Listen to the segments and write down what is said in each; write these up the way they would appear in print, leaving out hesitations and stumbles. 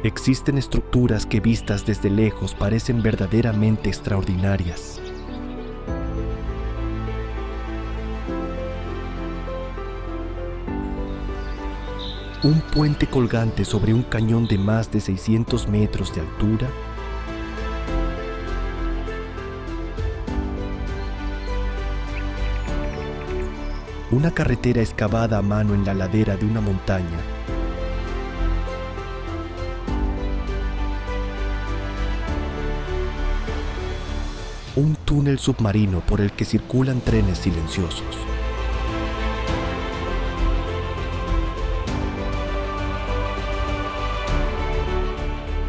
Existen estructuras que vistas desde lejos parecen verdaderamente extraordinarias. Un puente colgante sobre un cañón de más de 600 metros de altura. Una carretera excavada a mano en la ladera de una montaña. Un túnel submarino por el que circulan trenes silenciosos.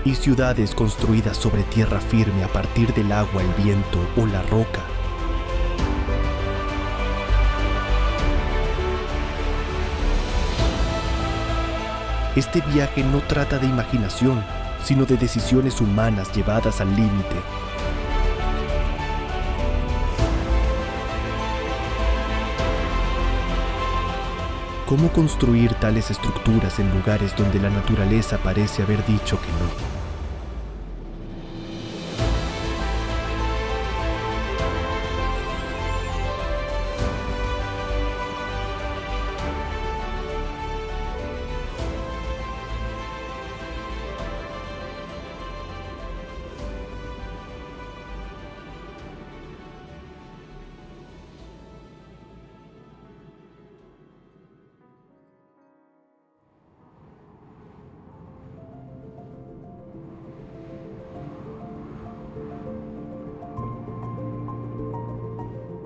Y ciudades construidas sobre tierra firme a partir del agua, el viento o la roca. Este viaje no trata de imaginación, sino de decisiones humanas llevadas al límite. ¿Cómo construir tales estructuras en lugares donde la naturaleza parece haber dicho que no?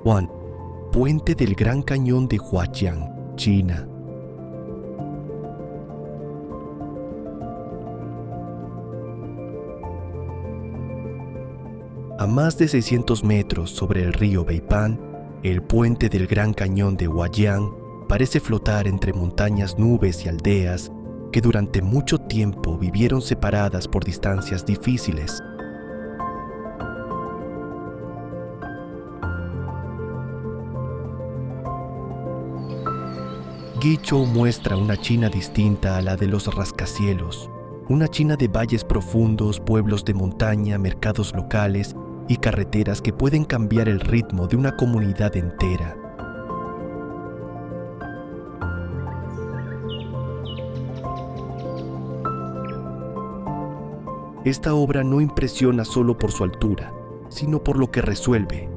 Juan, puente del Gran Cañón de Huajiang, China. A más de 600 metros sobre el río Beipan, el puente del Gran Cañón de Huajiang parece flotar entre montañas, nubes y aldeas que durante mucho tiempo vivieron separadas por distancias difíciles. Guizhou muestra una China distinta a la de los rascacielos, una China de valles profundos, pueblos de montaña, mercados locales y carreteras que pueden cambiar el ritmo de una comunidad entera. Esta obra no impresiona solo por su altura, sino por lo que resuelve.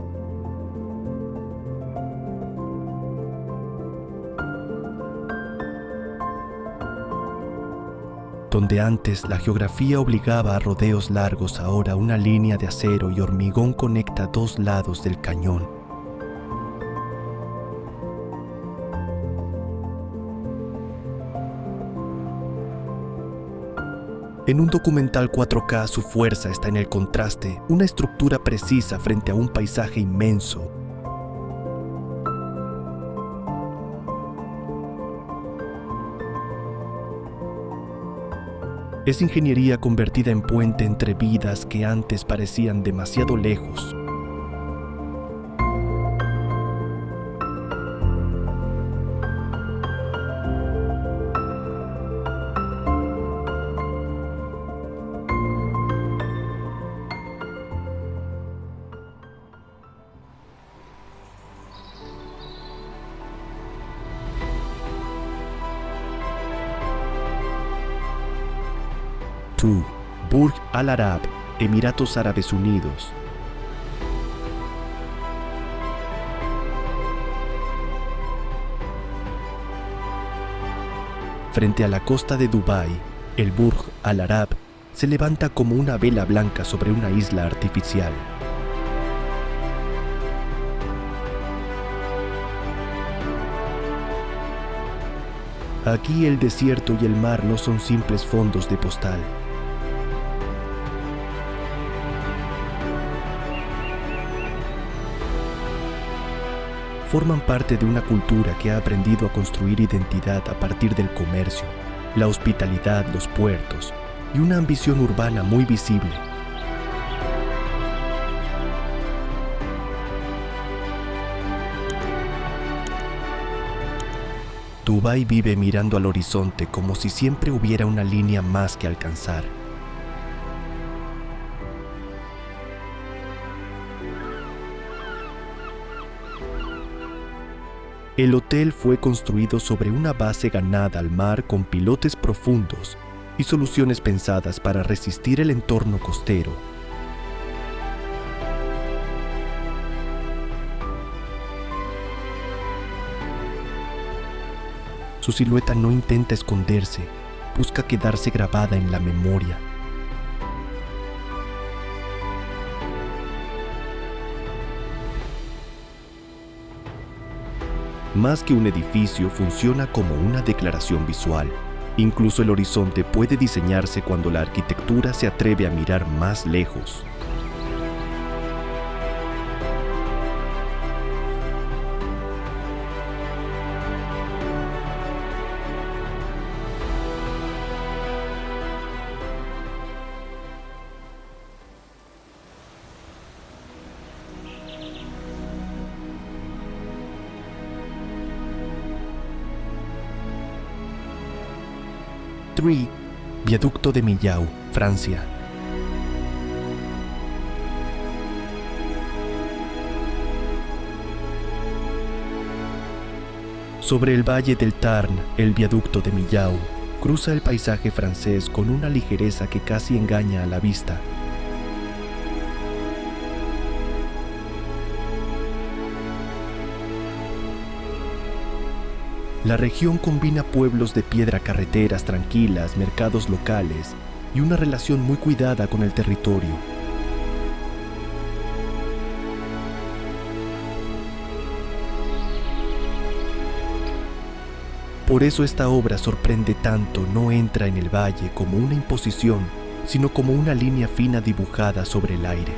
Donde antes la geografía obligaba a rodeos largos, ahora una línea de acero y hormigón conecta dos lados del cañón. En un documental 4K su fuerza está en el contraste, una estructura precisa frente a un paisaje inmenso. Es ingeniería convertida en puente entre vidas que antes parecían demasiado lejos. Burj Al Arab, Emiratos Árabes Unidos. Frente a la costa de Dubái, el Burj Al Arab se levanta como una vela blanca sobre una isla artificial. Aquí el desierto y el mar no son simples fondos de postal. Forman parte de una cultura que ha aprendido a construir identidad a partir del comercio, la hospitalidad, los puertos y una ambición urbana muy visible. Dubái vive mirando al horizonte como si siempre hubiera una línea más que alcanzar. El hotel fue construido sobre una base ganada al mar con pilotes profundos y soluciones pensadas para resistir el entorno costero. Su silueta no intenta esconderse, busca quedarse grabada en la memoria. Más que un edificio, funciona como una declaración visual. Incluso el horizonte puede diseñarse cuando la arquitectura se atreve a mirar más lejos. Viaducto de Millau, Francia. Sobre el valle del Tarn, el viaducto de Millau cruza el paisaje francés con una ligereza que casi engaña a la vista. La región combina pueblos de piedra, carreteras tranquilas, mercados locales y una relación muy cuidada con el territorio. Por eso esta obra sorprende tanto, no entra en el valle como una imposición, sino como una línea fina dibujada sobre el aire.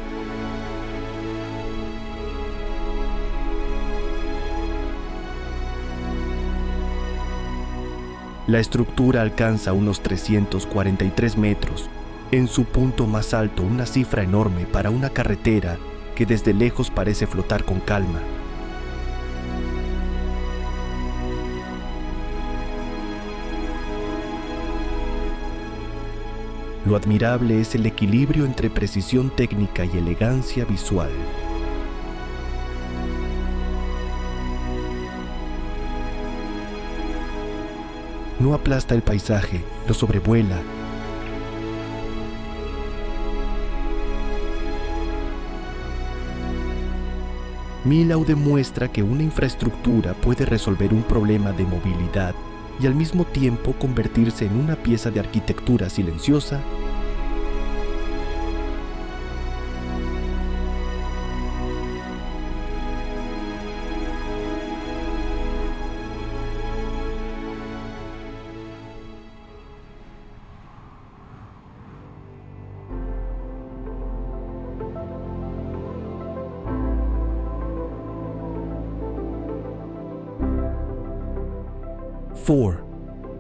La estructura alcanza unos 343 metros, en su punto más alto una cifra enorme para una carretera que desde lejos parece flotar con calma. Lo admirable es el equilibrio entre precisión técnica y elegancia visual. No aplasta el paisaje, lo sobrevuela. Millau demuestra que una infraestructura puede resolver un problema de movilidad y al mismo tiempo convertirse en una pieza de arquitectura silenciosa.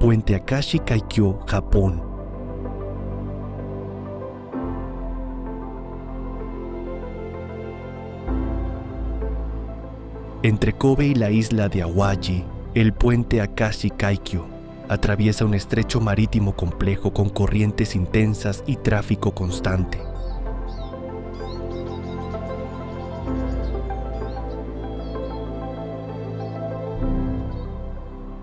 Puente Akashi Kaikyo, Japón. Entre Kobe y la isla de Awaji, el puente Akashi Kaikyo atraviesa un estrecho marítimo complejo con corrientes intensas y tráfico constante.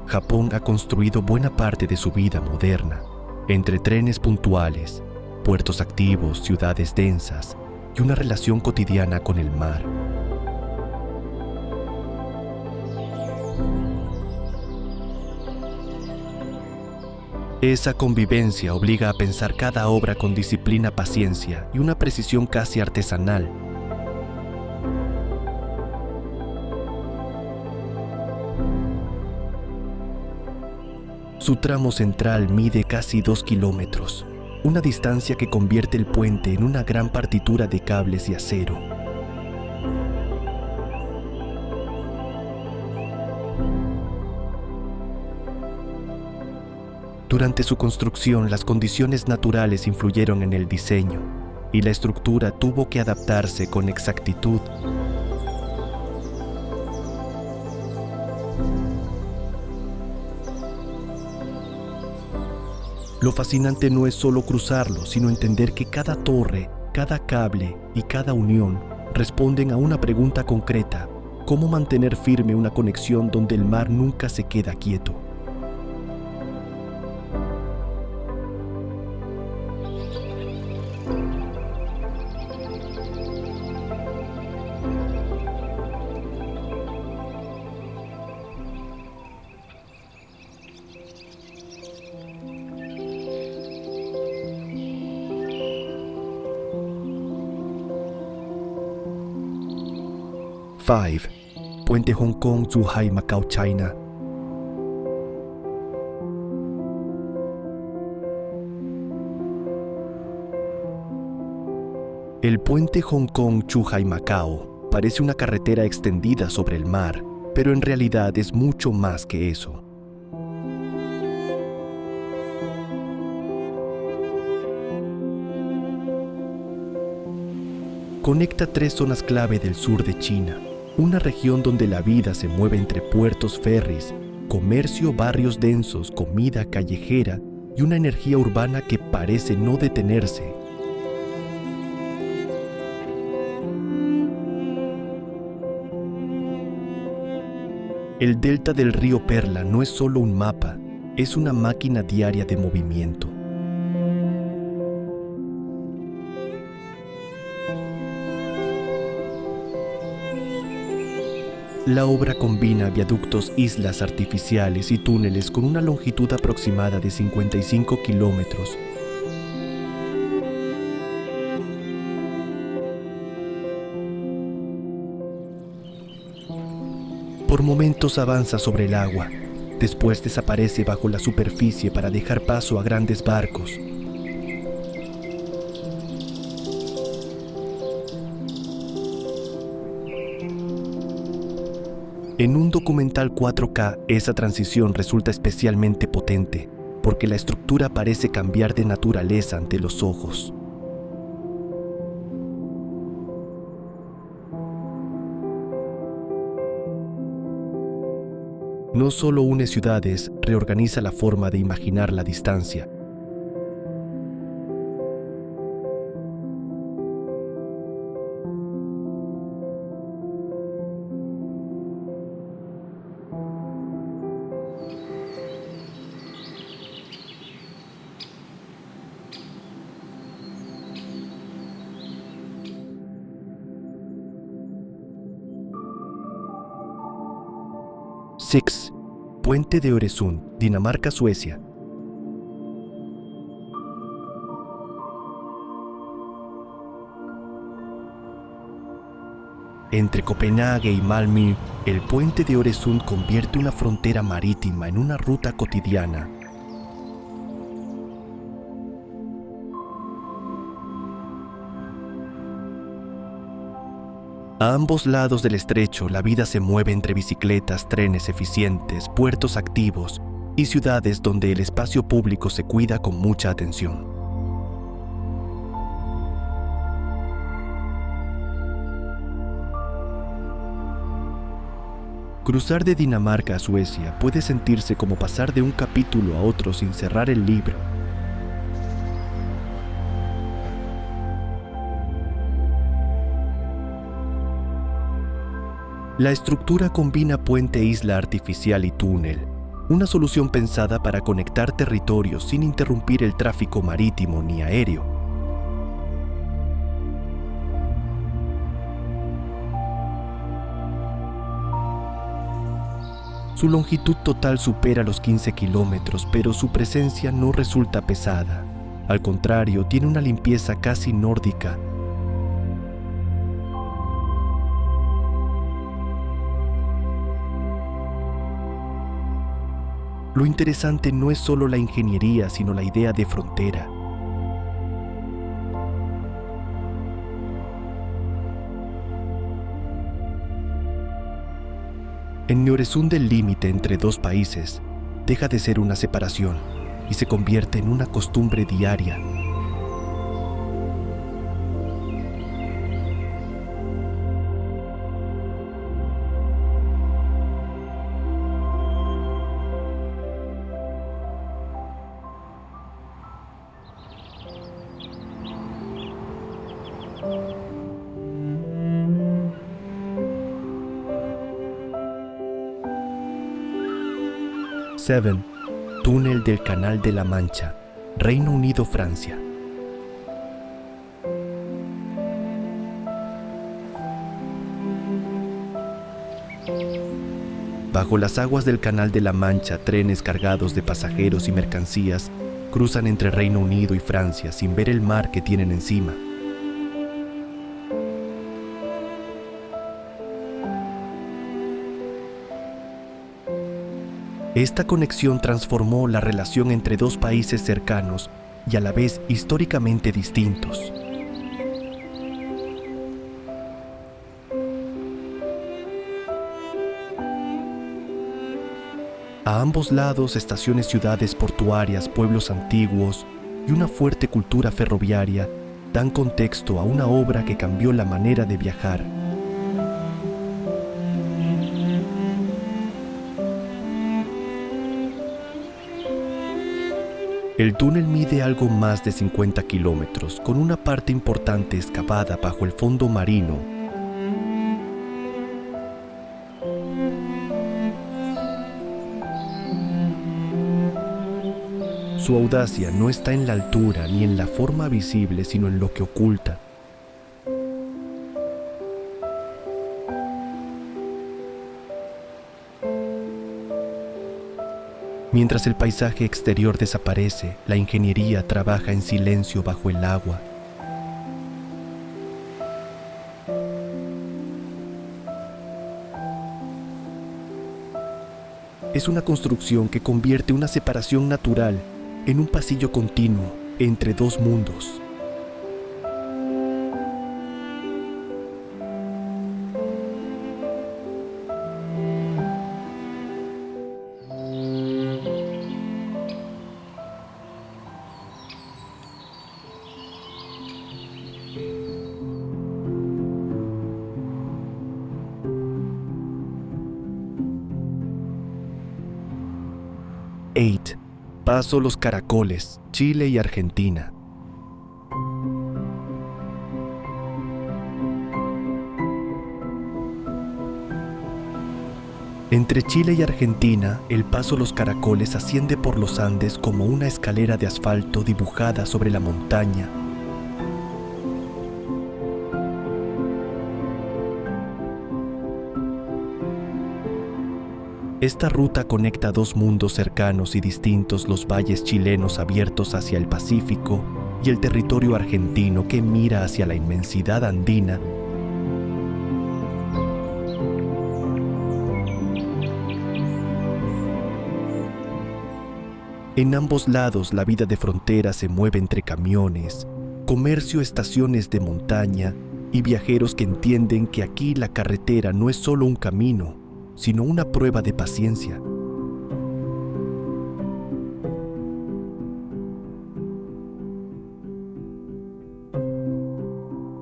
Japón ha construido buena parte de su vida moderna, entre trenes puntuales, puertos activos, ciudades densas y una relación cotidiana con el mar. Esa convivencia obliga a pensar cada obra con disciplina, paciencia y una precisión casi artesanal. Su tramo central mide casi 2 kilómetros, una distancia que convierte el puente en una gran partitura de cables y acero. Durante su construcción, las condiciones naturales influyeron en el diseño, y la estructura tuvo que adaptarse con exactitud. Lo fascinante no es solo cruzarlo, sino entender que cada torre, cada cable y cada unión responden a una pregunta concreta: cómo mantener firme una conexión donde el mar nunca se queda quieto. Five. Puente Hong Kong, Zhuhai, Macao, China. El puente Hong Kong-Zhuhai-Macao parece una carretera extendida sobre el mar, pero en realidad es mucho más que eso. Conecta tres zonas clave del sur de China, una región donde la vida se mueve entre puertos, ferries, comercio, barrios densos, comida callejera y una energía urbana que parece no detenerse. El delta del río Perla no es solo un mapa, es una máquina diaria de movimiento. La obra combina viaductos, islas artificiales y túneles con una longitud aproximada de 55 kilómetros. Por momentos avanza sobre el agua, después desaparece bajo la superficie para dejar paso a grandes barcos. En un documental 4K, esa transición resulta especialmente potente, porque la estructura parece cambiar de naturaleza ante los ojos. No solo une ciudades, reorganiza la forma de imaginar la distancia. Six. Puente de Øresund, Dinamarca, Suecia. Entre Copenhague y Malmö, el puente de Øresund convierte una frontera marítima en una ruta cotidiana. A ambos lados del estrecho, la vida se mueve entre bicicletas, trenes eficientes, puertos activos y ciudades donde el espacio público se cuida con mucha atención. Cruzar de Dinamarca a Suecia puede sentirse como pasar de un capítulo a otro sin cerrar el libro. La estructura combina puente, isla artificial y túnel, una solución pensada para conectar territorios sin interrumpir el tráfico marítimo ni aéreo. Su longitud total supera los 15 kilómetros, pero su presencia no resulta pesada. Al contrario, tiene una limpieza casi nórdica. Lo interesante no es solo la ingeniería, sino la idea de frontera. En Øresund, el límite entre dos países deja de ser una separación y se convierte en una costumbre diaria. 7. Túnel del Canal de la Mancha, Reino Unido, Francia. Bajo las aguas del Canal de la Mancha, trenes cargados de pasajeros y mercancías cruzan entre Reino Unido y Francia sin ver el mar que tienen encima. Esta conexión transformó la relación entre dos países cercanos y a la vez históricamente distintos. A ambos lados, estaciones, ciudades portuarias, pueblos antiguos y una fuerte cultura ferroviaria dan contexto a una obra que cambió la manera de viajar. El túnel mide algo más de 50 kilómetros, con una parte importante excavada bajo el fondo marino. Su audacia no está en la altura ni en la forma visible, sino en lo que oculta. Mientras el paisaje exterior desaparece, la ingeniería trabaja en silencio bajo el agua. Es una construcción que convierte una separación natural en un pasillo continuo entre dos mundos. Paso Los Caracoles, Chile y Argentina. Entre Chile y Argentina, el Paso Los Caracoles asciende por los Andes como una escalera de asfalto dibujada sobre la montaña. Esta ruta conecta dos mundos cercanos y distintos: los valles chilenos abiertos hacia el Pacífico y el territorio argentino que mira hacia la inmensidad andina. En ambos lados, la vida de frontera se mueve entre camiones, comercio, estaciones de montaña y viajeros que entienden que aquí la carretera no es solo un camino, sino una prueba de paciencia.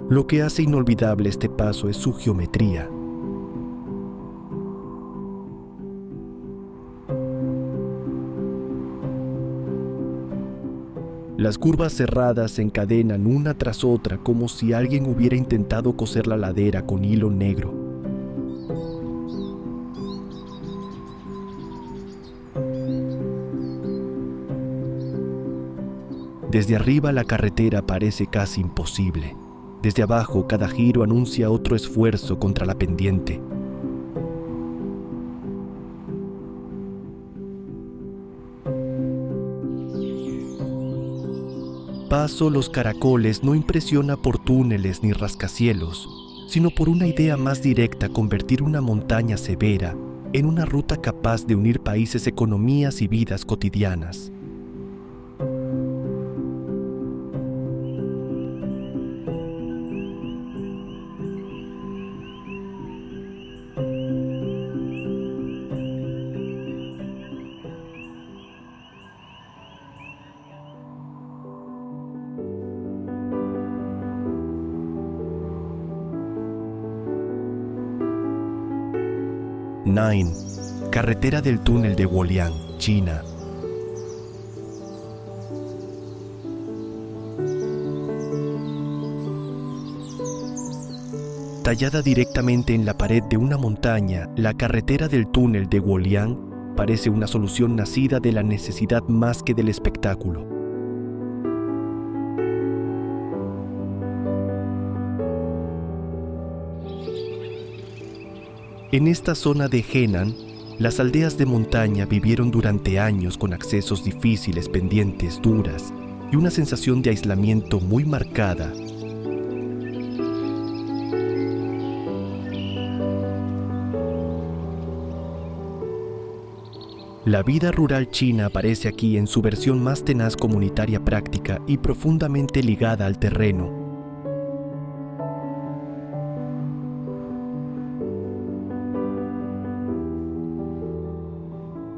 Lo que hace inolvidable este paso es su geometría. Las curvas cerradas se encadenan una tras otra como si alguien hubiera intentado coser la ladera con hilo negro. Desde arriba la carretera parece casi imposible. Desde abajo cada giro anuncia otro esfuerzo contra la pendiente. Paso Los Caracoles no impresiona por túneles ni rascacielos, sino por una idea más directa: convertir una montaña severa en una ruta capaz de unir países, economías y vidas cotidianas. Carretera del túnel de Huoliang, China. Tallada directamente en la pared de una montaña, la carretera del túnel de Huoliang parece una solución nacida de la necesidad más que del espectáculo. En esta zona de Henan, las aldeas de montaña vivieron durante años con accesos difíciles, pendientes duras y una sensación de aislamiento muy marcada. La vida rural china aparece aquí en su versión más tenaz, comunitaria, práctica y profundamente ligada al terreno.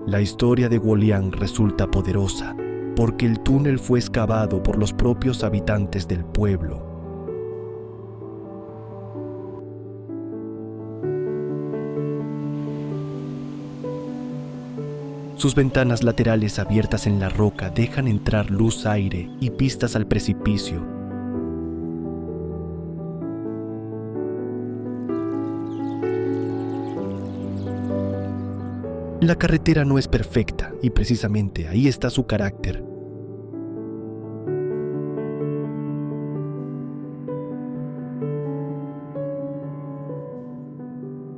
La historia de Huoliang resulta poderosa porque el túnel fue excavado por los propios habitantes del pueblo. Sus ventanas laterales abiertas en la roca dejan entrar luz, aire y pistas al precipicio. La carretera no es perfecta y precisamente ahí está su carácter.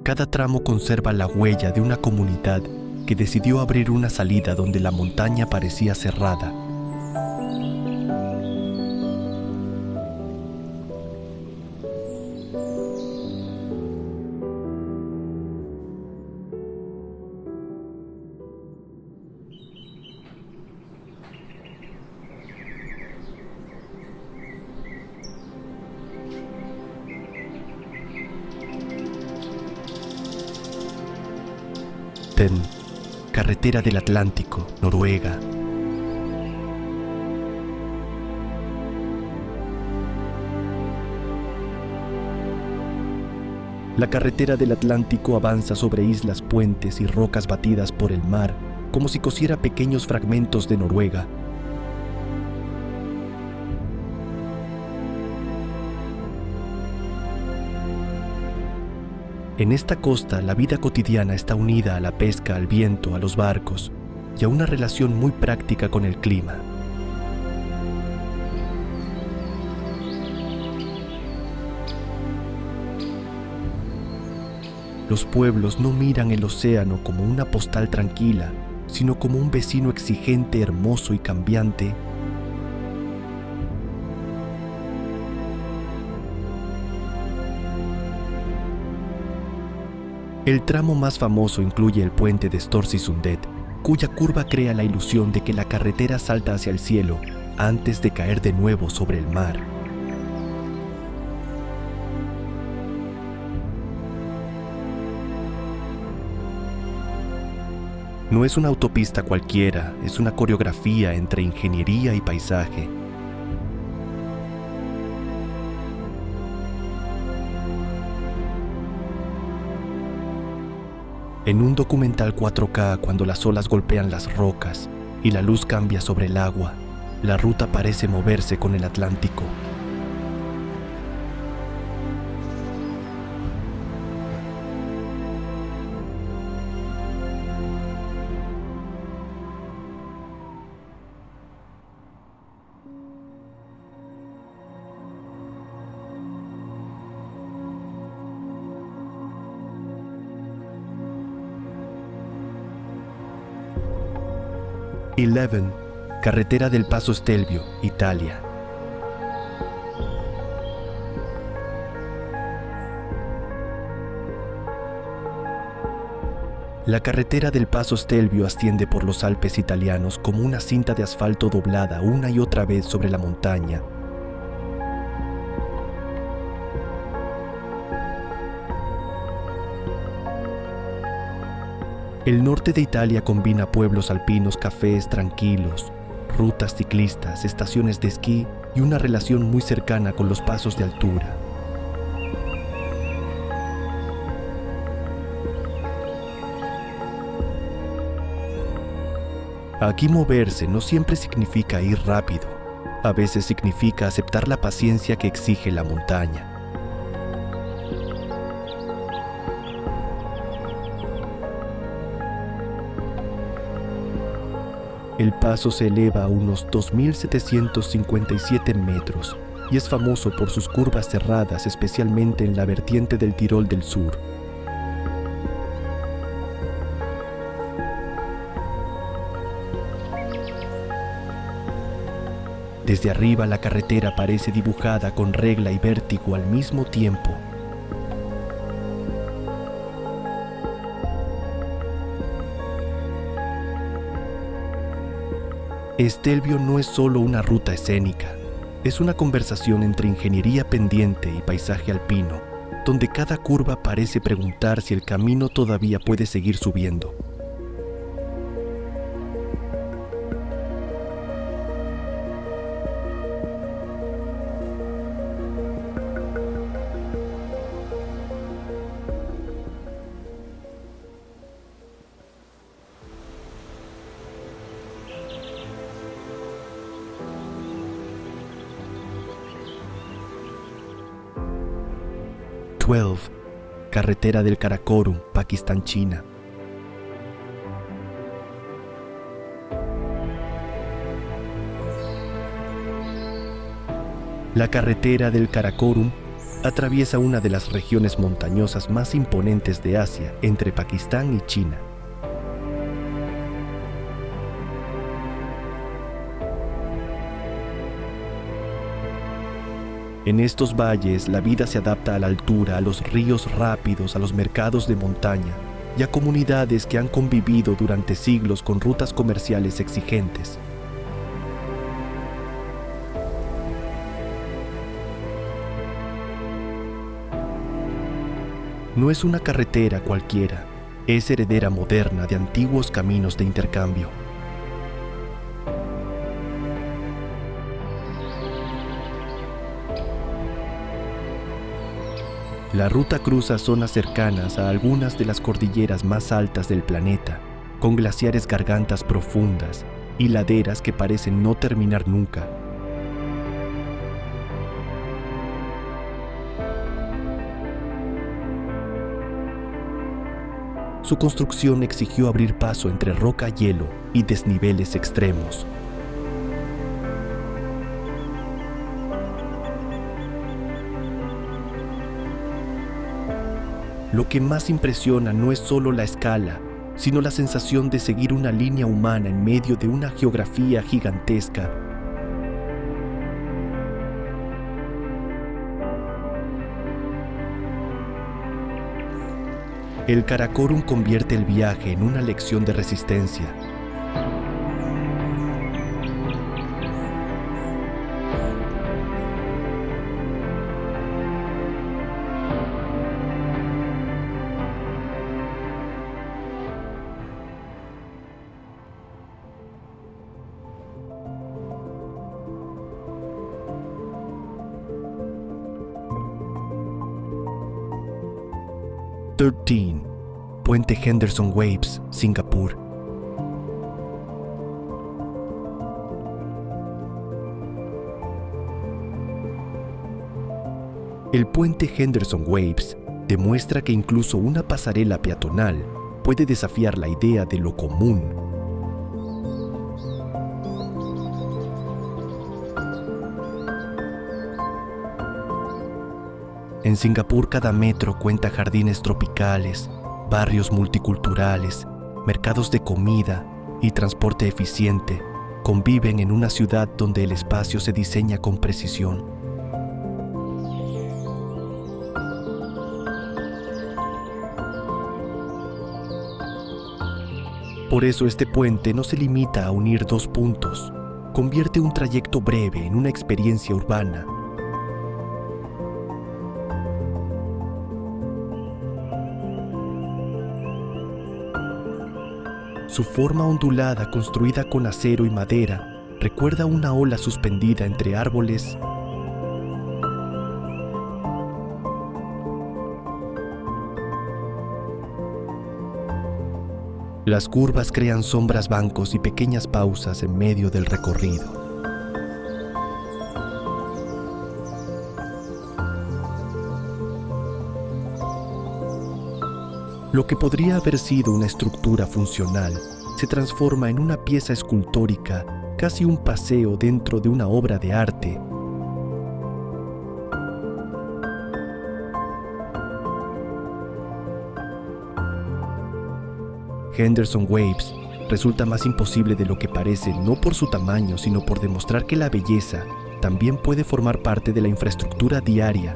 Cada tramo conserva la huella de una comunidad que decidió abrir una salida donde la montaña parecía cerrada. Carretera del Atlántico, Noruega. La carretera del Atlántico avanza sobre islas, puentes y rocas batidas por el mar, como si cosiera pequeños fragmentos de Noruega. En esta costa, la vida cotidiana está unida a la pesca, al viento, a los barcos y a una relación muy práctica con el clima. Los pueblos no miran el océano como una postal tranquila, sino como un vecino exigente, hermoso y cambiante. El tramo más famoso incluye el puente de Storsundset, cuya curva crea la ilusión de que la carretera salta hacia el cielo antes de caer de nuevo sobre el mar. No es una autopista cualquiera, es una coreografía entre ingeniería y paisaje. En un documental 4K, cuando las olas golpean las rocas y la luz cambia sobre el agua, la ruta parece moverse con el Atlántico. Eleven, carretera del Paso Stelvio, Italia. La carretera del Paso Stelvio asciende por los Alpes italianos como una cinta de asfalto doblada una y otra vez sobre la montaña. El norte de Italia combina pueblos alpinos, cafés tranquilos, rutas ciclistas, estaciones de esquí y una relación muy cercana con los pasos de altura. Aquí moverse no siempre significa ir rápido, a veces significa aceptar la paciencia que exige la montaña. El paso se eleva a unos 2.757 metros y es famoso por sus curvas cerradas, especialmente en la vertiente del Tirol del Sur. Desde arriba la carretera parece dibujada con regla y vértigo al mismo tiempo. Stelvio no es solo una ruta escénica, es una conversación entre ingeniería pendiente y paisaje alpino, donde cada curva parece preguntar si el camino todavía puede seguir subiendo. Carretera del Karakorum, Pakistán, China. La carretera del Karakorum atraviesa una de las regiones montañosas más imponentes de Asia, entre Pakistán y China. En estos valles, la vida se adapta a la altura, a los ríos rápidos, a los mercados de montaña y a comunidades que han convivido durante siglos con rutas comerciales exigentes. No es una carretera cualquiera, es heredera moderna de antiguos caminos de intercambio. La ruta cruza zonas cercanas a algunas de las cordilleras más altas del planeta, con glaciares, gargantas profundas y laderas que parecen no terminar nunca. Su construcción exigió abrir paso entre roca, hielo y desniveles extremos. Lo que más impresiona no es solo la escala, sino la sensación de seguir una línea humana en medio de una geografía gigantesca. El Karakorum convierte el viaje en una lección de resistencia. Puente Henderson Waves, Singapur. El puente Henderson Waves demuestra que incluso una pasarela peatonal puede desafiar la idea de lo común. En Singapur cada metro cuenta jardines tropicales, barrios multiculturales, mercados de comida y transporte eficiente conviven en una ciudad donde el espacio se diseña con precisión. Por eso este puente no se limita a unir dos puntos, convierte un trayecto breve en una experiencia urbana. Su forma ondulada, construida con acero y madera, recuerda una ola suspendida entre árboles. Las curvas crean sombras, bancos y pequeñas pausas en medio del recorrido. Lo que podría haber sido una estructura funcional se transforma en una pieza escultórica, casi un paseo dentro de una obra de arte. Henderson Waves resulta más imposible de lo que parece, no por su tamaño, sino por demostrar que la belleza también puede formar parte de la infraestructura diaria.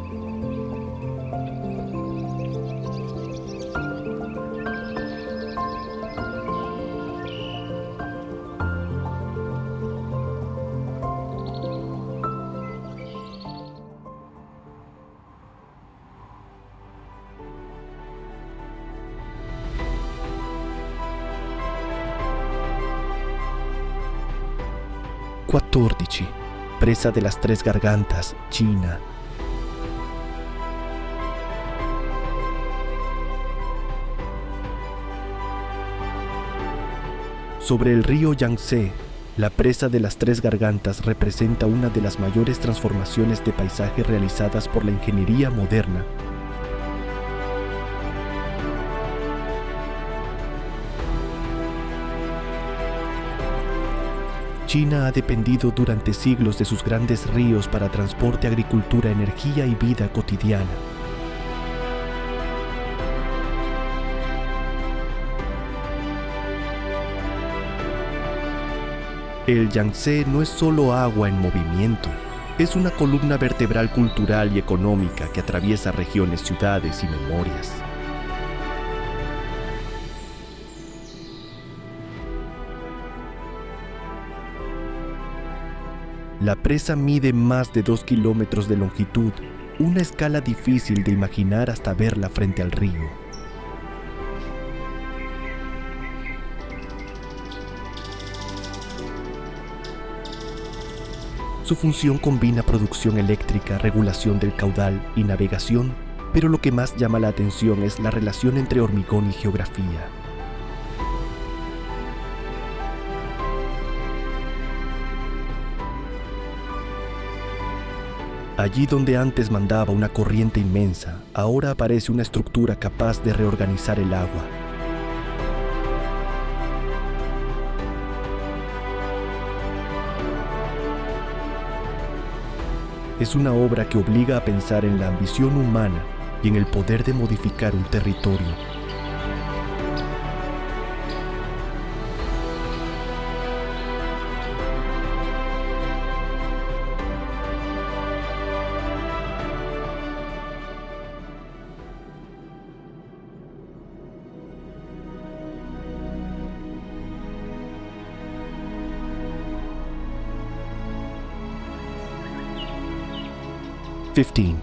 XIV. Presa de las Tres Gargantas, China. Sobre el río Yangtze, la presa de las Tres Gargantas representa una de las mayores transformaciones de paisaje realizadas por la ingeniería moderna. China ha dependido durante siglos de sus grandes ríos para transporte, agricultura, energía y vida cotidiana. El Yangtze no es solo agua en movimiento, es una columna vertebral cultural y económica que atraviesa regiones, ciudades y memorias. La presa mide más de 2 kilómetros de longitud, una escala difícil de imaginar hasta verla frente al río. Su función combina producción eléctrica, regulación del caudal y navegación, pero lo que más llama la atención es la relación entre hormigón y geografía. Allí donde antes mandaba una corriente inmensa, ahora aparece una estructura capaz de reorganizar el agua. Es una obra que obliga a pensar en la ambición humana y en el poder de modificar un territorio. XV.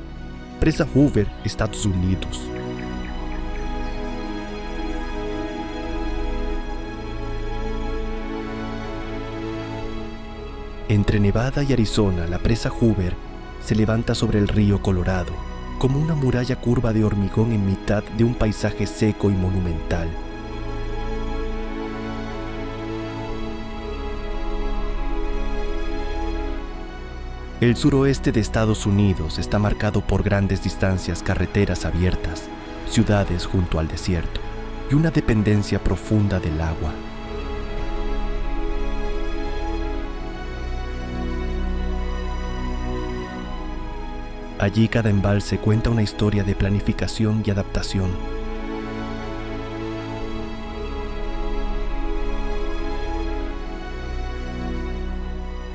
Presa Hoover, Estados Unidos. Entre Nevada y Arizona, la presa Hoover se levanta sobre el río Colorado, como una muralla curva de hormigón en mitad de un paisaje seco y monumental. El suroeste de Estados Unidos está marcado por grandes distancias, carreteras abiertas, ciudades junto al desierto y una dependencia profunda del agua. Allí cada embalse cuenta una historia de planificación y adaptación.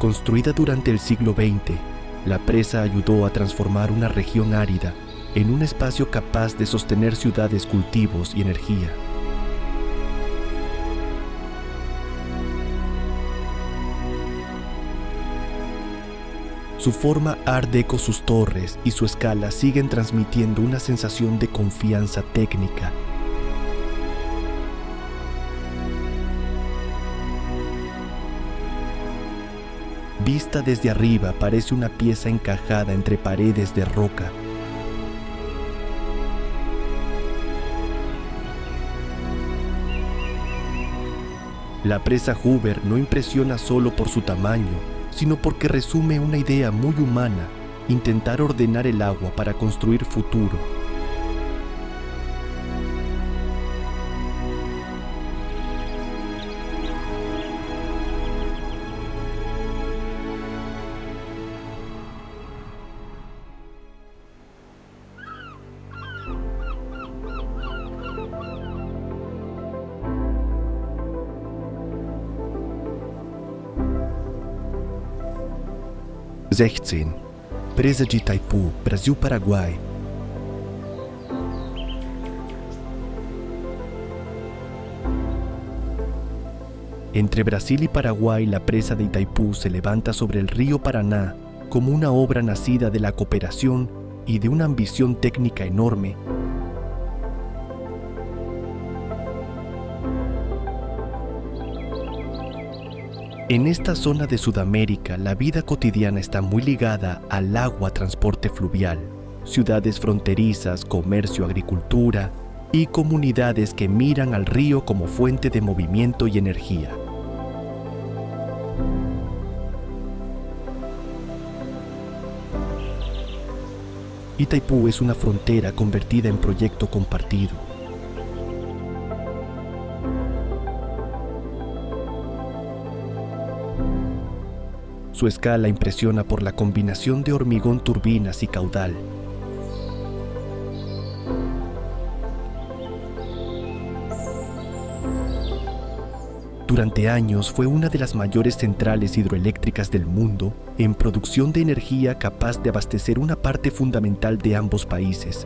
Construida durante el siglo XX, la presa ayudó a transformar una región árida en un espacio capaz de sostener ciudades, cultivos y energía. Su forma Art Deco, sus torres y su escala siguen transmitiendo una sensación de confianza técnica. Vista desde arriba, parece una pieza encajada entre paredes de roca. La presa Hoover no impresiona solo por su tamaño, sino porque resume una idea muy humana: intentar ordenar el agua para construir futuro. 16. Presa de Itaipu, Brasil-Paraguai. Entre Brasil y Paraguay, la presa de Itaipú se levanta sobre el río Paraná como una obra nacida de la cooperación y de una ambición técnica enorme. En esta zona de Sudamérica, la vida cotidiana está muy ligada al agua, transporte fluvial, ciudades fronterizas, comercio, agricultura y comunidades que miran al río como fuente de movimiento y energía. Itaipú es una frontera convertida en proyecto compartido. Su escala impresiona por la combinación de hormigón, turbinas y caudal. Durante años fue una de las mayores centrales hidroeléctricas del mundo en producción de energía capaz de abastecer una parte fundamental de ambos países.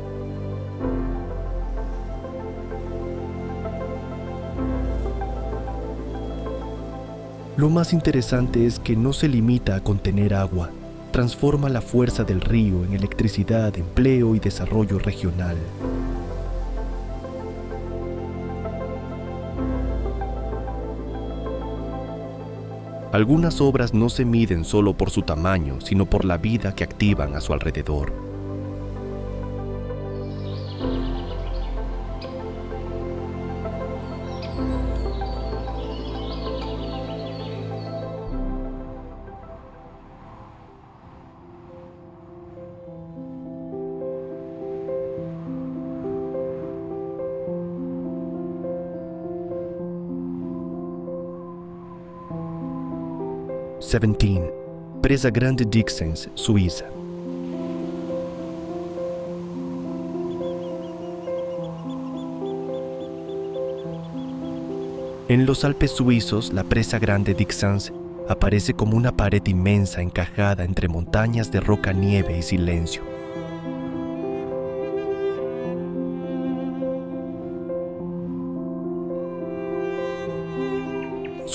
Lo más interesante es que no se limita a contener agua, transforma la fuerza del río en electricidad, empleo y desarrollo regional. Algunas obras no se miden solo por su tamaño, sino por la vida que activan a su alrededor. Presa Grande Dixens, Suiza. En los Alpes suizos, la presa Grande Dixens aparece como una pared inmensa encajada entre montañas de roca, nieve y silencio.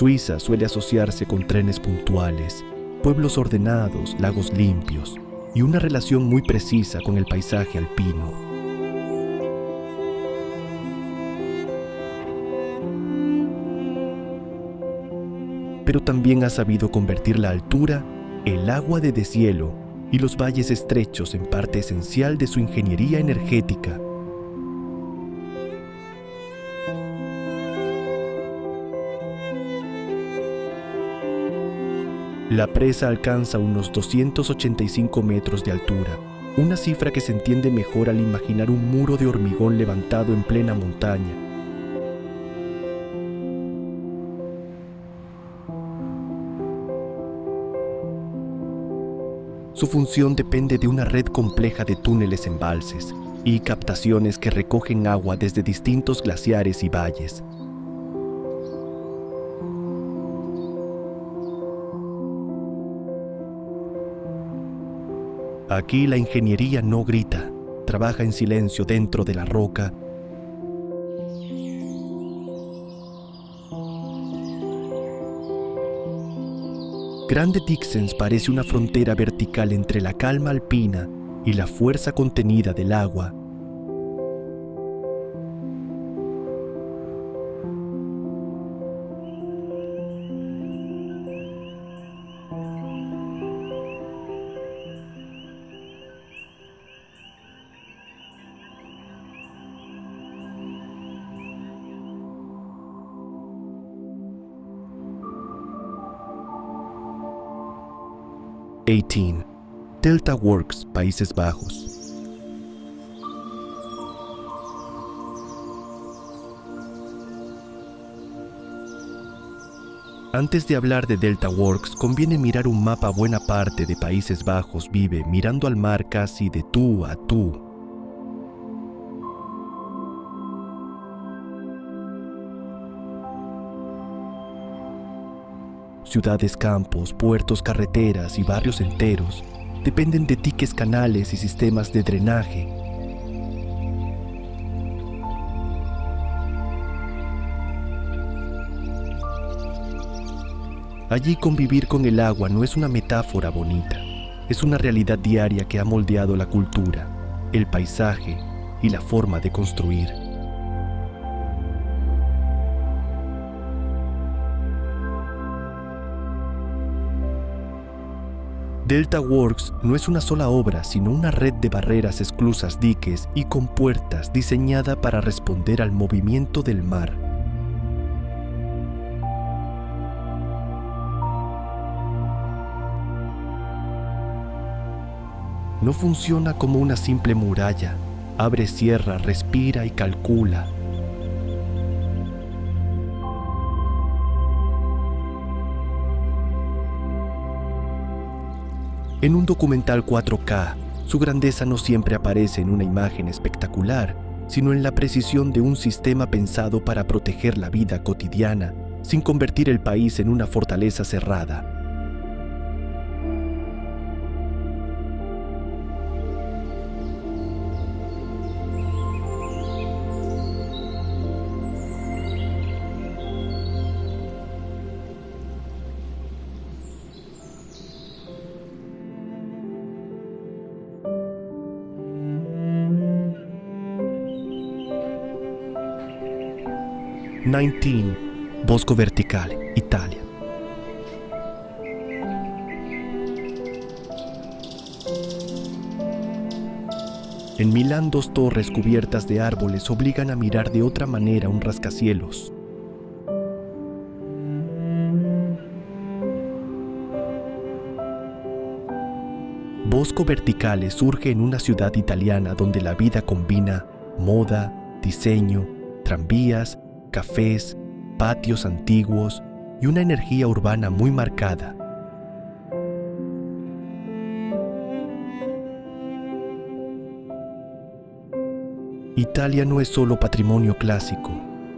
Suiza suele asociarse con trenes puntuales, pueblos ordenados, lagos limpios y una relación muy precisa con el paisaje alpino. Pero también ha sabido convertir la altura, el agua de deshielo y los valles estrechos en parte esencial de su ingeniería energética. La presa alcanza unos 285 metros de altura, una cifra que se entiende mejor al imaginar un muro de hormigón levantado en plena montaña. Su función depende de una red compleja de túneles, embalses y captaciones que recogen agua desde distintos glaciares y valles. Aquí la ingeniería no grita, trabaja en silencio dentro de la roca. Grande Dixens parece una frontera vertical entre la calma alpina y la fuerza contenida del agua. Delta Works, Países Bajos. Antes de hablar de Delta Works, conviene mirar un mapa. Buena parte de Países Bajos vive mirando al mar casi de tú a tú. Ciudades, campos, puertos, carreteras y barrios enteros dependen de diques, canales y sistemas de drenaje. Allí convivir con el agua no es una metáfora bonita, es una realidad diaria que ha moldeado la cultura, el paisaje y la forma de construir. Delta Works no es una sola obra, sino una red de barreras, esclusas, diques y compuertas diseñada para responder al movimiento del mar. No funciona como una simple muralla. Abre, cierra, respira y calcula. En un documental 4K, su grandeza no siempre aparece en una imagen espectacular, sino en la precisión de un sistema pensado para proteger la vida cotidiana, sin convertir el país en una fortaleza cerrada. Bosco Verticale, Italia. En Milán, 2 torres cubiertas de árboles obligan a mirar de otra manera un rascacielos. Bosco Verticale surge en una ciudad italiana donde la vida combina moda, diseño, tranvías, cafés, patios antiguos y una energía urbana muy marcada. Italia no es solo patrimonio clásico,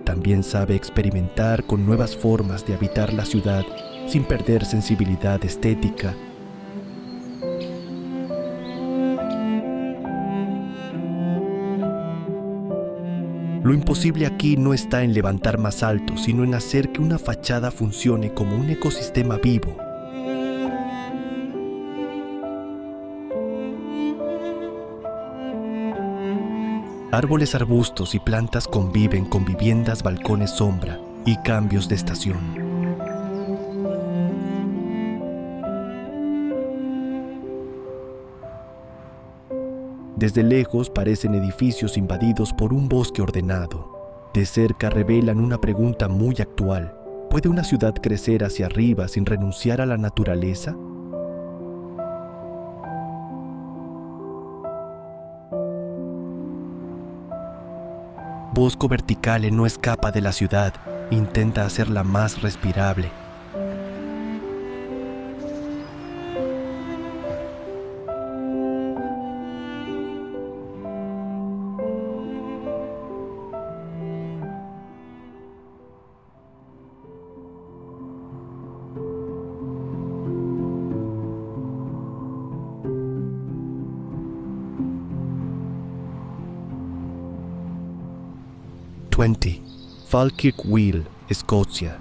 también sabe experimentar con nuevas formas de habitar la ciudad sin perder sensibilidad estética. Lo imposible aquí no está en levantar más alto, sino en hacer que una fachada funcione como un ecosistema vivo. Árboles, arbustos y plantas conviven con viviendas, balcones, sombra y cambios de estación. Desde lejos parecen edificios invadidos por un bosque ordenado. De cerca revelan una pregunta muy actual. ¿Puede una ciudad crecer hacia arriba sin renunciar a la naturaleza? Bosco Verticale no escapa de la ciudad, intenta hacerla más respirable. Falkirk Wheel, Escocia.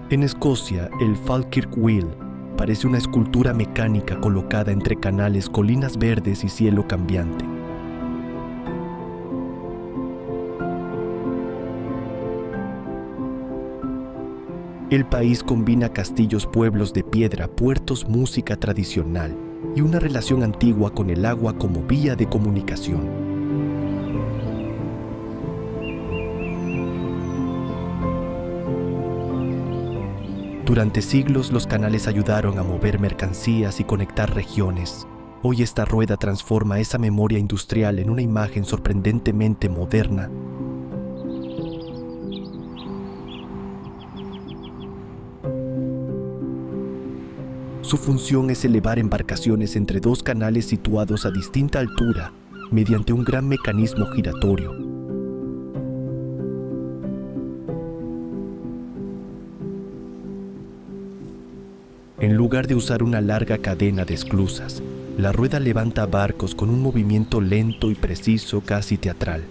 En Escocia, el Falkirk Wheel parece una escultura mecánica colocada entre canales, colinas verdes y cielo cambiante. El país combina castillos, pueblos de piedra, puertos, música tradicional y una relación antigua con el agua como vía de comunicación. Durante siglos los canales ayudaron a mover mercancías y conectar regiones. Hoy esta rueda transforma esa memoria industrial en una imagen sorprendentemente moderna. Su función es elevar embarcaciones entre 2 canales situados a distinta altura mediante un gran mecanismo giratorio. En lugar de usar una larga cadena de esclusas, la rueda levanta barcos con un movimiento lento y preciso, casi teatral.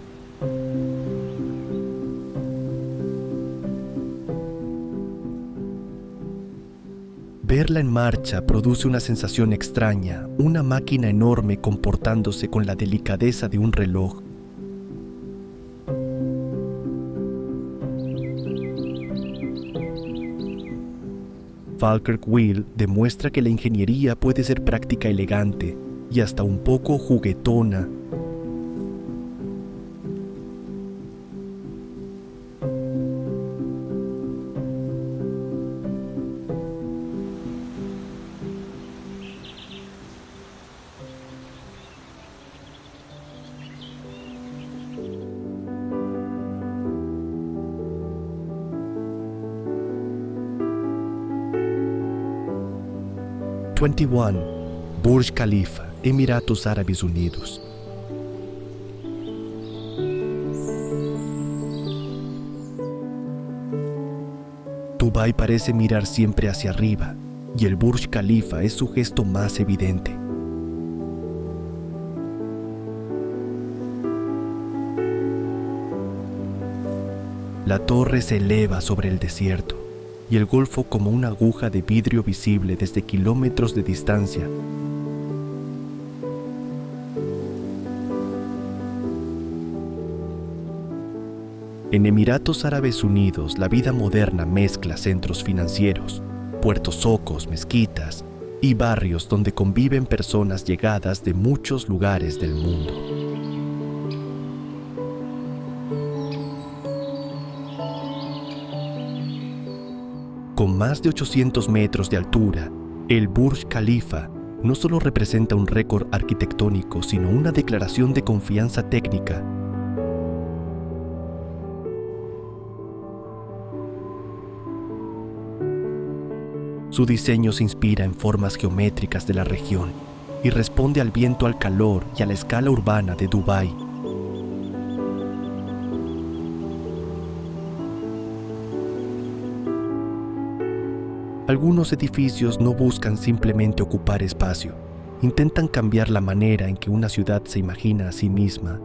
Verla en marcha produce una sensación extraña, una máquina enorme comportándose con la delicadeza de un reloj. Falkirk Wheel demuestra que la ingeniería puede ser práctica, elegante y hasta un poco juguetona. Burj Khalifa, Emiratos Árabes Unidos. Dubái parece mirar siempre hacia arriba, y el Burj Khalifa es su gesto más evidente. La torre se eleva sobre el desierto, y el golfo como una aguja de vidrio visible desde kilómetros de distancia. En Emiratos Árabes Unidos, la vida moderna mezcla centros financieros, puertos zocos, mezquitas y barrios donde conviven personas llegadas de muchos lugares del mundo. Con más de 800 metros de altura, el Burj Khalifa no solo representa un récord arquitectónico, sino una declaración de confianza técnica. Su diseño se inspira en formas geométricas de la región y responde al viento, al calor y a la escala urbana de Dubái. Algunos edificios no buscan simplemente ocupar espacio, intentan cambiar la manera en que una ciudad se imagina a sí misma.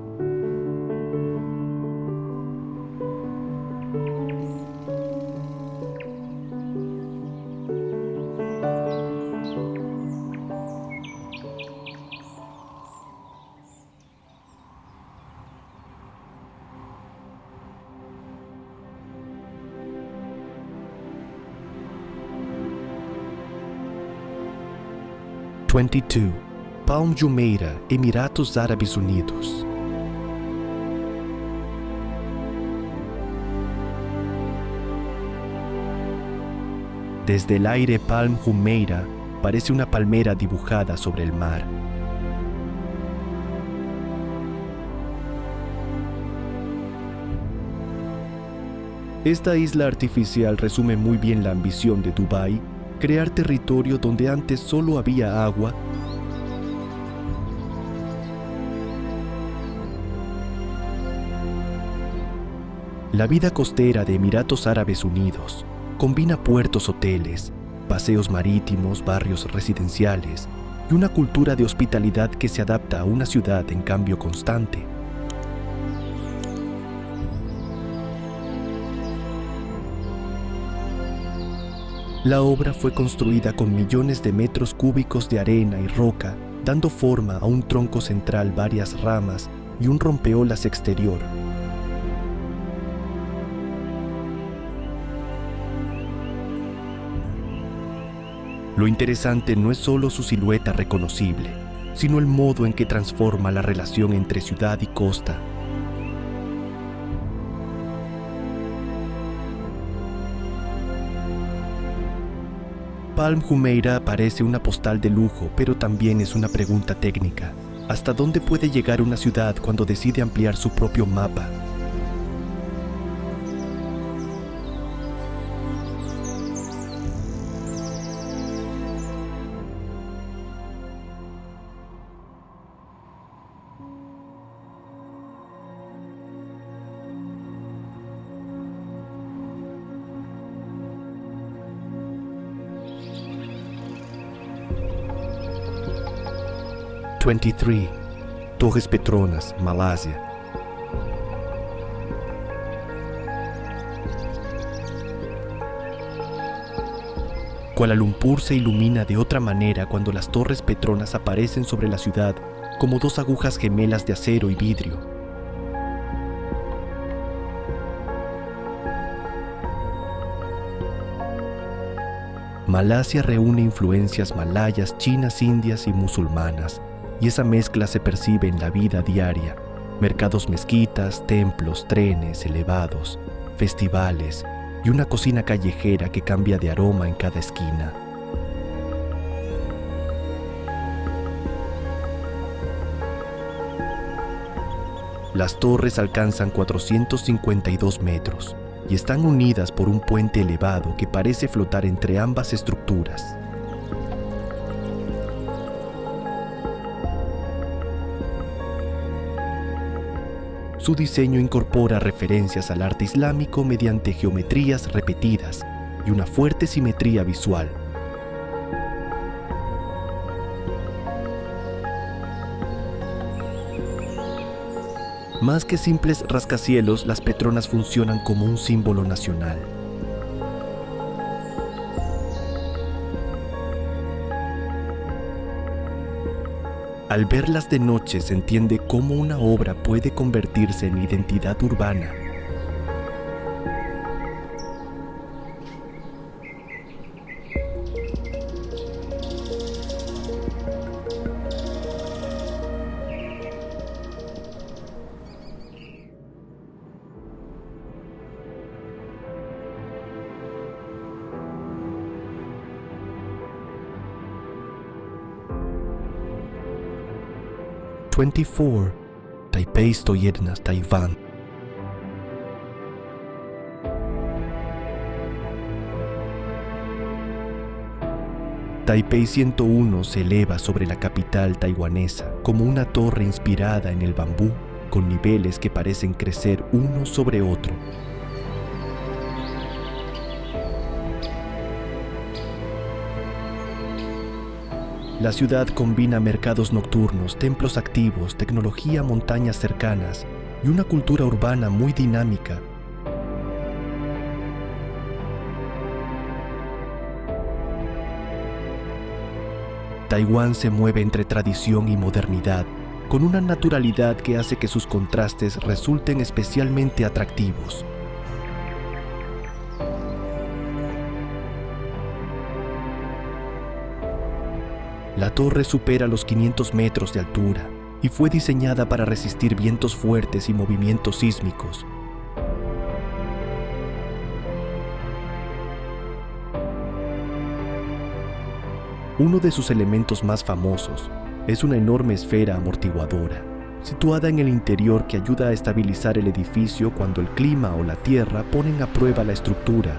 Palm Jumeirah, Emiratos Árabes Unidos. Desde el aire, Palm Jumeirah parece una palmera dibujada sobre el mar. Esta isla artificial resume muy bien la ambición de Dubái: crear territorio donde antes solo había agua. La vida costera de Emiratos Árabes Unidos combina puertos, hoteles, paseos marítimos, barrios residenciales y una cultura de hospitalidad que se adapta a una ciudad en cambio constante. La obra fue construida con millones de metros cúbicos de arena y roca, dando forma a un tronco central, varias ramas y un rompeolas exterior. Lo interesante no es solo su silueta reconocible, sino el modo en que transforma la relación entre ciudad y costa. Palm Jumeirah parece una postal de lujo, pero también es una pregunta técnica. ¿Hasta dónde puede llegar una ciudad cuando decide ampliar su propio mapa? 23. Torres Petronas, Malasia. Kuala Lumpur se ilumina de otra manera cuando las Torres Petronas aparecen sobre la ciudad como dos agujas gemelas de acero y vidrio. Malasia reúne influencias malayas, chinas, indias y musulmanas, y esa mezcla se percibe en la vida diaria: mercados, mezquitas, templos, trenes, elevados, festivales y una cocina callejera que cambia de aroma en cada esquina. Las torres alcanzan 452 metros y están unidas por un puente elevado que parece flotar entre ambas estructuras. Su diseño incorpora referencias al arte islámico mediante geometrías repetidas y una fuerte simetría visual. Más que simples rascacielos, las Petronas funcionan como un símbolo nacional. Al verlas de noche se entiende cómo una obra puede convertirse en identidad urbana. (24) Taipei Stoyerna, Taiwán. Taipei 101 se eleva sobre la capital taiwanesa como una torre inspirada en el bambú, con niveles que parecen crecer uno sobre otro. La ciudad combina mercados nocturnos, templos activos, tecnología, montañas cercanas y una cultura urbana muy dinámica. Taiwán se mueve entre tradición y modernidad, con una naturalidad que hace que sus contrastes resulten especialmente atractivos. La torre supera los 500 metros de altura y fue diseñada para resistir vientos fuertes y movimientos sísmicos. Uno de sus elementos más famosos es una enorme esfera amortiguadora, situada en el interior, que ayuda a estabilizar el edificio cuando el clima o la tierra ponen a prueba la estructura.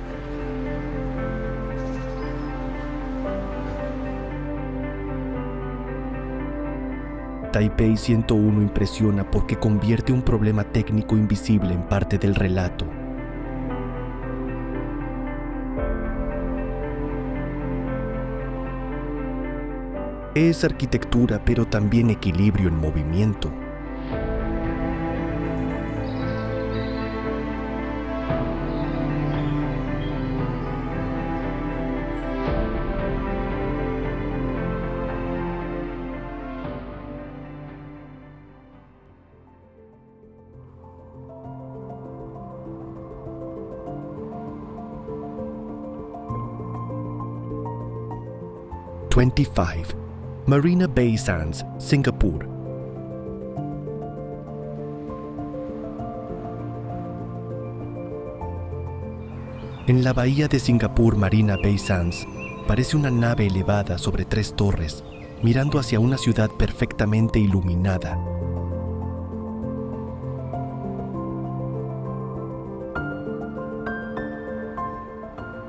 Taipei 101 impresiona porque convierte un problema técnico invisible en parte del relato. Es arquitectura, pero también equilibrio en movimiento. (25) Marina Bay Sands, Singapur. En la bahía de Singapur, Marina Bay Sands parece una nave elevada sobre 3 torres, mirando hacia una ciudad perfectamente iluminada.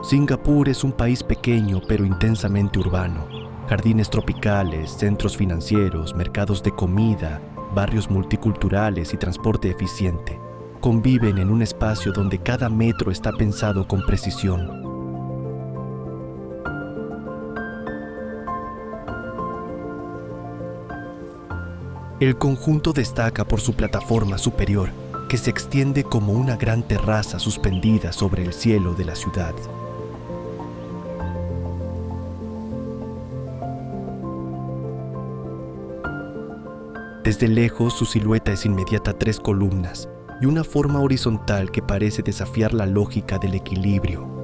Singapur es un país pequeño pero intensamente urbano. Jardines tropicales, centros financieros, mercados de comida, barrios multiculturales y transporte eficiente conviven en un espacio donde cada metro está pensado con precisión. El conjunto destaca por su plataforma superior, que se extiende como una gran terraza suspendida sobre el cielo de la ciudad. Desde lejos, su silueta es inmediata a 3 columnas y una forma horizontal que parece desafiar la lógica del equilibrio.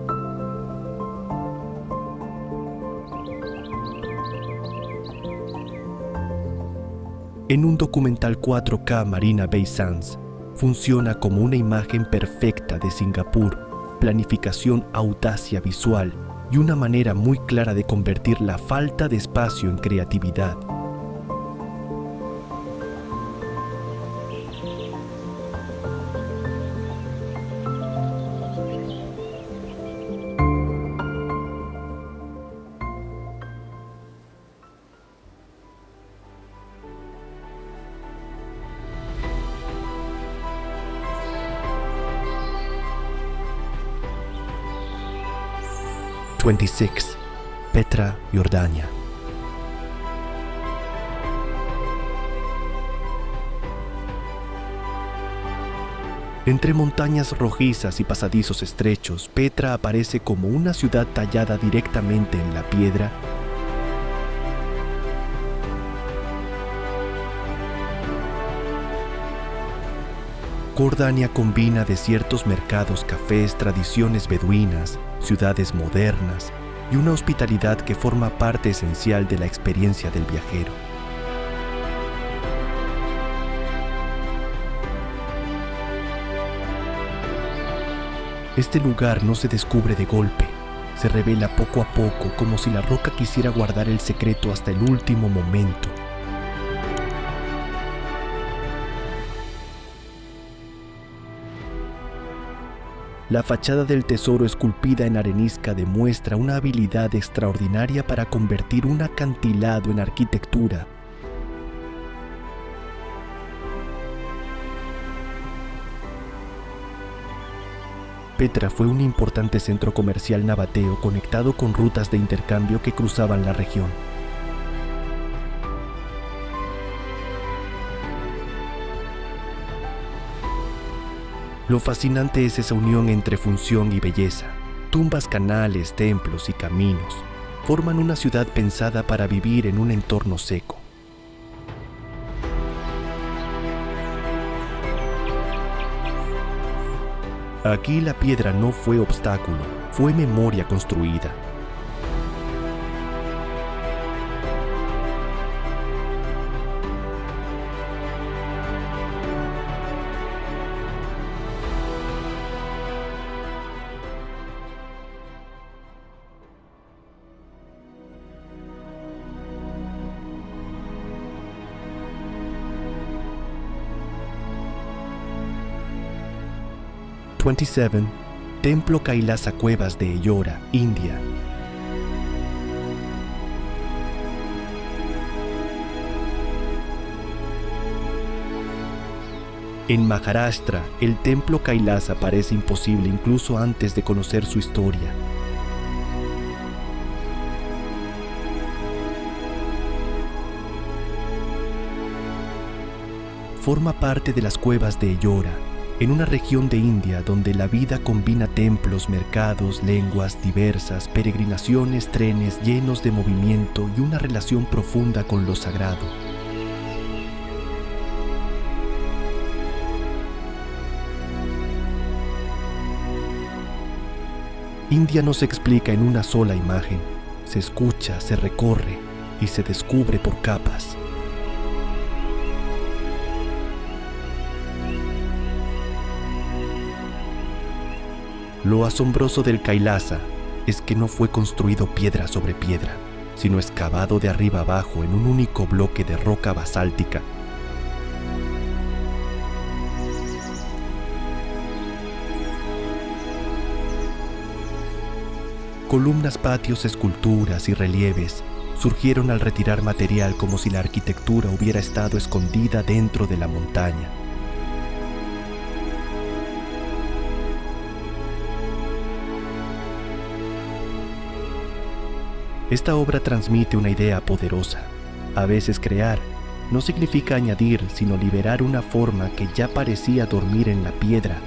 En un documental 4K, Marina Bay Sands funciona como una imagen perfecta de Singapur, planificación, audacia visual y una manera muy clara de convertir la falta de espacio en creatividad. (26) Petra, Jordania. Entre montañas rojizas y pasadizos estrechos, Petra aparece como una ciudad tallada directamente en la piedra. Jordania combina desiertos, mercados, cafés, tradiciones beduinas, ciudades modernas y una hospitalidad que forma parte esencial de la experiencia del viajero. Este lugar no se descubre de golpe, se revela poco a poco como si la roca quisiera guardar el secreto hasta el último momento. La fachada del tesoro esculpida en arenisca demuestra una habilidad extraordinaria para convertir un acantilado en arquitectura. Petra fue un importante centro comercial nabateo conectado con rutas de intercambio que cruzaban la región. Lo fascinante es esa unión entre función y belleza. Tumbas, canales, templos y caminos forman una ciudad pensada para vivir en un entorno seco. Aquí la piedra no fue obstáculo, fue memoria construida. (27) Templo Kailasa, Cuevas de Ellora, India. En Maharashtra, el templo Kailasa parece imposible incluso antes de conocer su historia. Forma parte de las Cuevas de Ellora, en una región de India donde la vida combina templos, mercados, lenguas diversas, peregrinaciones, trenes llenos de movimiento y una relación profunda con lo sagrado. India no se explica en una sola imagen, se escucha, se recorre y se descubre por capas. Lo asombroso del Kailasa es que no fue construido piedra sobre piedra, sino excavado de arriba abajo en un único bloque de roca basáltica. Columnas, patios, esculturas y relieves surgieron al retirar material como si la arquitectura hubiera estado escondida dentro de la montaña. Esta obra transmite una idea poderosa. A veces crear no significa añadir, sino liberar una forma que ya parecía dormir en la piedra.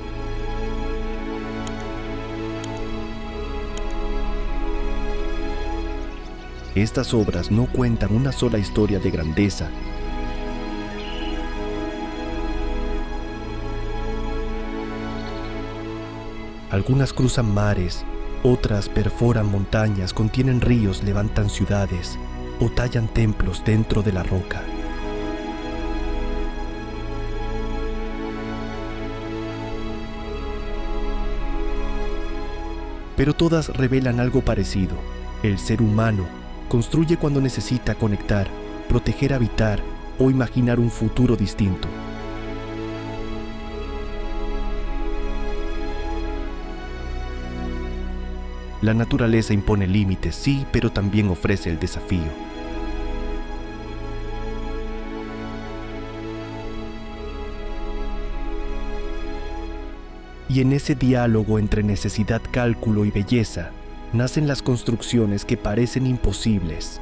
Estas obras no cuentan una sola historia de grandeza. Algunas cruzan mares, otras perforan montañas, contienen ríos, levantan ciudades o tallan templos dentro de la roca. Pero todas revelan algo parecido. El ser humano construye cuando necesita conectar, proteger, habitar o imaginar un futuro distinto. La naturaleza impone límites, sí, pero también ofrece el desafío. Y en ese diálogo entre necesidad, cálculo y belleza, nacen las construcciones que parecen imposibles,